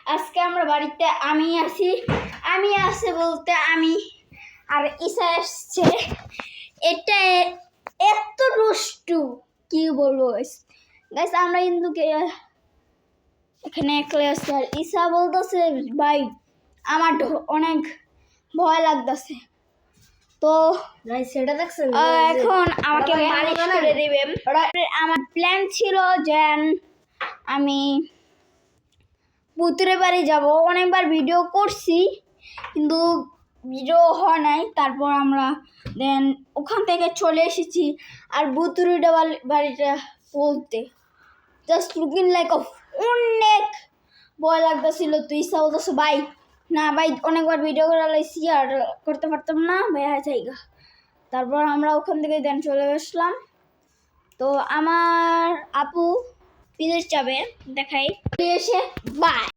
আজকে আমরা বাড়িতে আমি আছি বলতে আমি আর ঈশা এসছে। এটা এত দুষ্টু কি বলবো গাইস। আমরা কিন্তু এখানে ক্লাস আর ঈশা বলতেছে ভাই আমার অনেক ভয় লাগতেছে। তো সেটা দেখছেন এখন আমাকে মালিশ করে দিবেন। আমার প্ল্যান ছিল যে আমি পুতুরে বাড়ি যাব। অনেকবার ভিডিও করছি কিন্তু ভিডিও হয় নাই। তারপর আমরা দেন ওখান থেকে চলে এসেছি আর বুতুরিটা বাড়িটা বলতে জাস্ট লুকিং লাইক অনেক ভয় লাগতেছিল। তুই বলতেছ ভাই না ভাই অনেকবার ভিডিও করে লাইছি আর করতে পারতাম না ভাই জায়গা। তারপর আমরা ওখান থেকে দেন চলে আসলাম। তো আমার আপু বিদেশ যাবে দেখাই এসে বাই।